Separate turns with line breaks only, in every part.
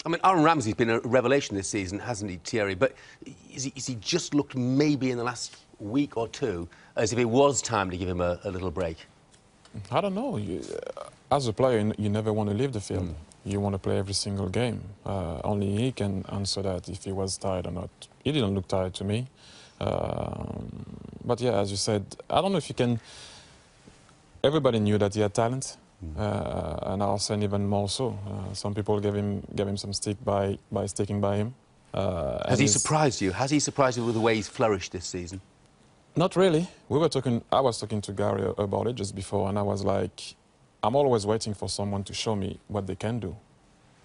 I mean, Aaron Ramsey's been a revelation this season, hasn't he, Thierry? But is he just looked maybe in the last week or two as if it was time to give him a little break?
I don't know. As a player, you never want to leave the field. You want to play every single game. Only he can answer that if he was tired or not. He didn't look tired to me. But yeah, as you said, I don't know if you can... Everybody knew that he had talent. And Arsene even more so. Some people gave him some stick by sticking by him.
Has he surprised you? Has he surprised you with the way he's flourished this season?
Not really. I was talking to Gary about it just before, and I was like, I'm always waiting for someone to show me what they can do.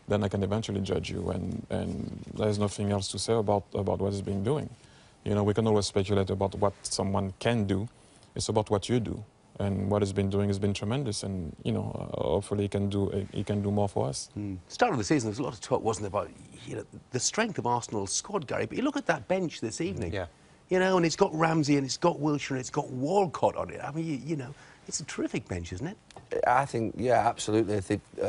Then I can eventually judge you, and there's nothing else to say about what he's been doing. You know, we can always speculate about what someone can do. It's about what you do. And what he's been doing has been tremendous, and you know, hopefully he can do more for us.
Start of the season, there was a lot of talk, wasn't there, about the strength of Arsenal's squad, Gary. But you look at that bench this evening.
Yeah.
You know, and it's got Ramsey and it's got Wilshere and it's got Walcott on it. I mean, you know, it's a terrific bench, isn't it?
I think, yeah, absolutely.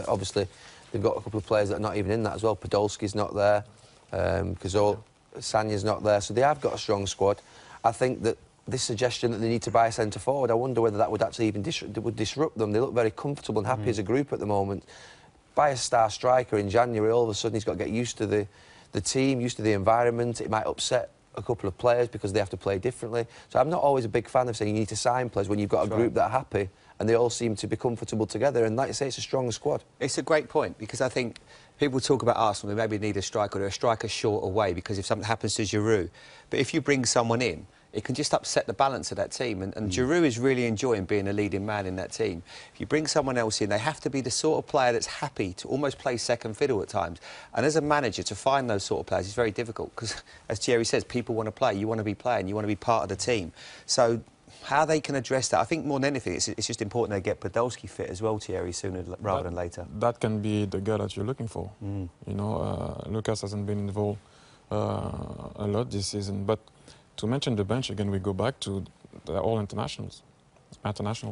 Obviously, they've got a couple of players that are not even in that as well. Podolski's not there, Sanya's not there, so they have got a strong squad. I think that this suggestion that they need to buy a centre forward, I wonder whether that would actually even disrupt them. They look very comfortable and happy as a group at the moment. Buy a star striker in January, all of a sudden he's got to get used to the team, used to the environment. It might upset a couple of players because they have to play differently. So I'm not always a big fan of saying you need to sign players when you've got a group that are happy and they all seem to be comfortable together. And like you say, it's a strong squad.
It's a great point, because I think people talk about Arsenal, they maybe need a striker, or a striker short away because if something happens to Giroud. But if you bring someone in, it can just upset the balance of that team. And Giroud is really enjoying being a leading man in that team. If you bring someone else in, they have to be the sort of player that's happy to almost play second fiddle at times. And as a manager, to find those sort of players is very difficult because, as Thierry says, people want to play. You want to be playing. You want to be part of the team. So how they can address that, I think more than anything, it's just important they get Podolski fit as well, Thierry, sooner rather than later.
That can be the guy that you're looking for. You know, Lucas hasn't been involved a lot this season, but to mention the bench again, we go back to all international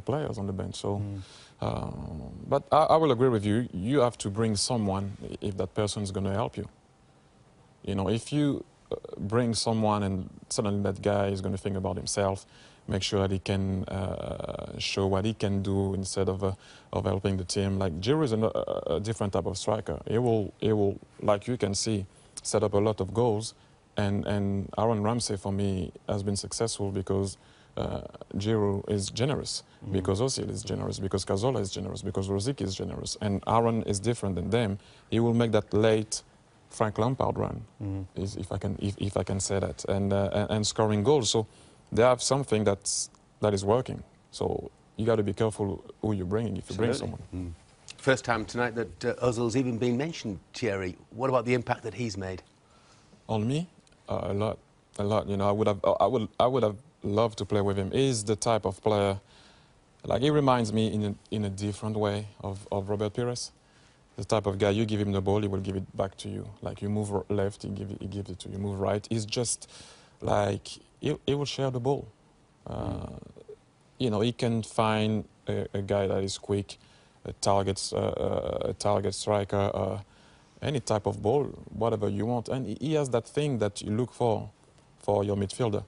players on the bench. So, but I will agree with you. You have to bring someone if that person is going to help you. You know, if you bring someone and suddenly that guy is going to think about himself, make sure that he can show what he can do instead of helping the team. Like Giroud is a different type of striker. He will, like you can see, set up a lot of goals. And Aaron Ramsey, for me, has been successful because Giroud is generous, because Özil is generous, because Cazorla is generous, because Rosicky is generous. And Aaron is different than them. He will make that late Frank Lampard run, if I can say that, and scoring goals. So they have something that is working. So you got to be careful who you're bringing if you bring someone.
First time tonight that Ozil's even been mentioned, Thierry. What about the impact that he's made?
On me? A lot. You know, I would have loved to play with him. He's the type of player, like he reminds me in a different way of Robert Pires. The type of guy, you give him the ball, he will give it back to you. Like you move left, he gives it to you. Move right, he's just like he will share the ball. You know, he can find a guy that is quick, a target striker. Any type of ball, whatever you want. And he has that thing that you look for your midfielder.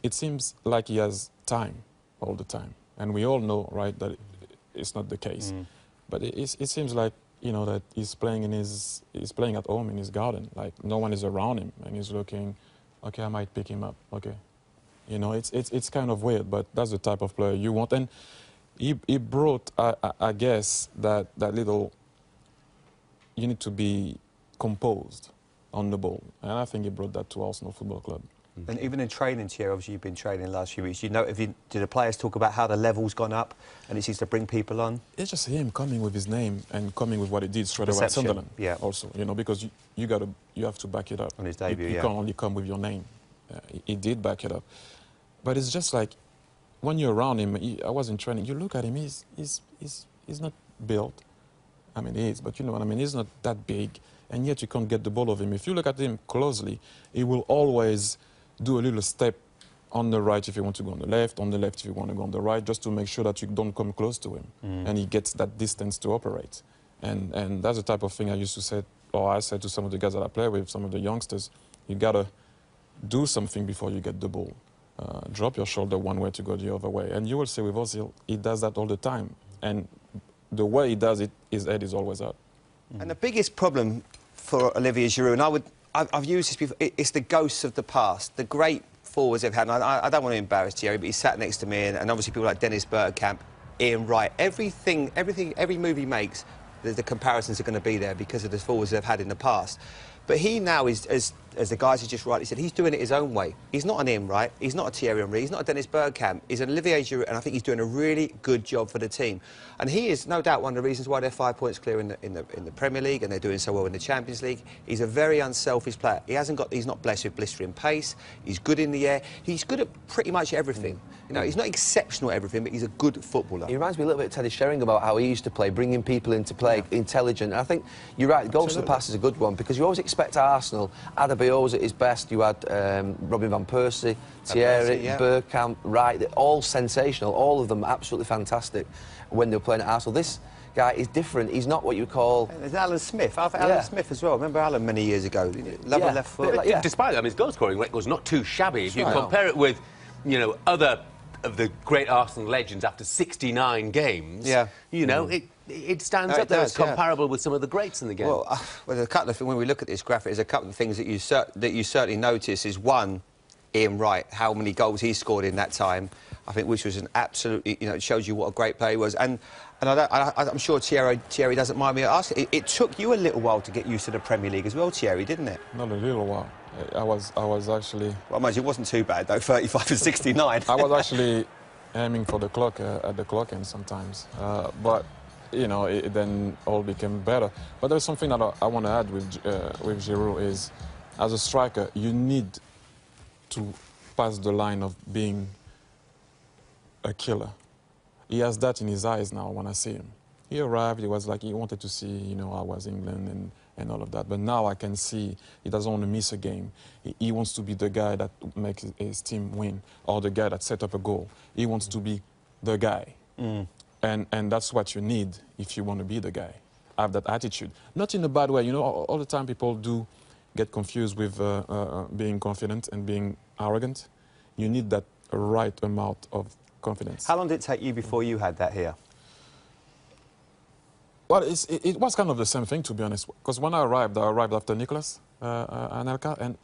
It seems like he has time all the time. And we all know, right, that it's not the case. But it seems like, you know, that he's playing at home in his garden. Like no one is around him and he's looking, okay, I might pick him up, okay. You know, it's kind of weird, but that's the type of player you want. And he brought, I guess, that little... You need to be composed on the ball. And I think he brought that to Arsenal Football Club.
And even in training, Thierry, obviously you've been training the last few weeks. You know, do the players talk about how the level's gone up and it seems to bring people on?
It's just him coming with his name and coming with what he did straight away at Sunderland.
Yeah.
Also, you know, because you have to back it up.
On his debut,
you can't only come with your name. He did back it up. But it's just like, when you're around him, I was in training, you look at him, he's not built. I mean, he is, but you know what I mean? He's not that big, and yet you can't get the ball of him. If you look at him closely, he will always do a little step on the right if you want to go on the left if you want to go on the right, just to make sure that you don't come close to him. And he gets that distance to operate. And that's the type of thing I used to say or I said to some of the guys that I play with, some of the youngsters, you gotta do something before you get the ball. Drop your shoulder one way to go the other way. And you will see with Ozil, he does that all the time. And the way he does it, his head is always up.
And the biggest problem for Olivier Giroud, and I've used this before, it's the ghosts of the past, the great forwards they've had. And I don't want to embarrass Thierry, but he sat next to me, and obviously people like Dennis Bergkamp, Ian Wright, every move he makes, the comparisons are going to be there because of the forwards they've had in the past. But he now is, as the guys have just rightly said, he's doing it his own way. He's not an Ian Wright, he's not a Thierry Henry, he's not a Dennis Bergkamp, he's an Olivier Giroud, and I think he's doing a really good job for the team. And he is, no doubt, one of the reasons why they're 5 points clear in the Premier League, and they're doing so well in the Champions League. He's a very unselfish player. He's not blessed with blistering pace, he's good in the air, he's good at pretty much everything. You know, he's not exceptional at everything, but he's a good footballer.
He reminds me a little bit of Teddy Sheringham about how he used to play, bringing people into play, intelligent. And I think you're right, goals to the pass is a good one, because you always expect Arsenal. Adebayo's at his best. You had Robin van Persie, Thierry, Bergkamp, Wright. They're all sensational. All of them absolutely fantastic when they were playing at Arsenal. This guy is different. He's not what you call...
There's Alan Smith. I've Alan Smith as well. Remember Alan many years ago? Lovely left foot.
Like, despite that, I mean, his goal-scoring record's not too shabby. If you compare it with, you know, other of the great Arsenal legends after 69 games, you know, it stands up there as comparable with some of the greats in the game.
Well, well, a couple of when we look at this graphic, there's a couple of things that you certainly notice. Is one, Ian Wright, how many goals he scored in that time, I think, which was an absolutely, you know, it shows you what a great player he was. And I'm sure Thierry doesn't mind me asking. It took you a little while to get used to the Premier League as well, Thierry, didn't it?
Not a little while. I was actually...
Well, mind you, it wasn't too bad, though, 35 and 69.
I was actually aiming for the clock at the clock end sometimes. But, you know, it then all became better. But there's something that I want to add with Giroud is, as a striker, you need to pass the line of being a killer. He has that in his eyes now when I see him. He arrived, he was like, he wanted to see, you know, I was England and all of that. But now I can see he doesn't want to miss a game. He wants to be the guy that makes his team win, or the guy that set up a goal. He wants to be the guy. And that's what you need if you want to be the guy. Have that attitude. Not in a bad way. You know, all the time people do get confused with being confident and being arrogant. You need that right amount of confidence.
How long did it take you before you had that here?
Well, it was kind of the same thing, to be honest. Because when I arrived after Nicolas Anelka, and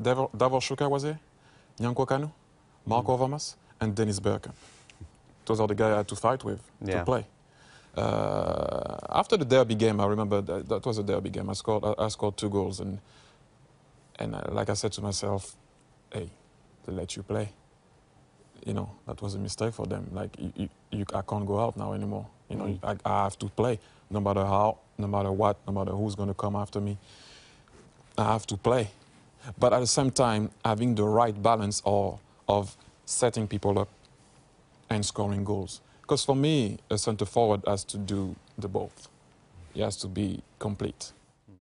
Davor Shuka was here, Nyanko Kanu, Marco Overmars, and Dennis Bergkamp. Those are the guys I had to fight with to play. After the derby game, I remember that was a derby game. I scored 2 goals, and like I said to myself, hey, they let you play. You know, that was a mistake for them. Like, I can't go out now anymore. You know, I have to play, no matter how, no matter what, no matter who's going to come after me. I have to play. But at the same time, having the right balance of setting people up and scoring goals. Because for me, a centre forward has to do the both. He has to be complete.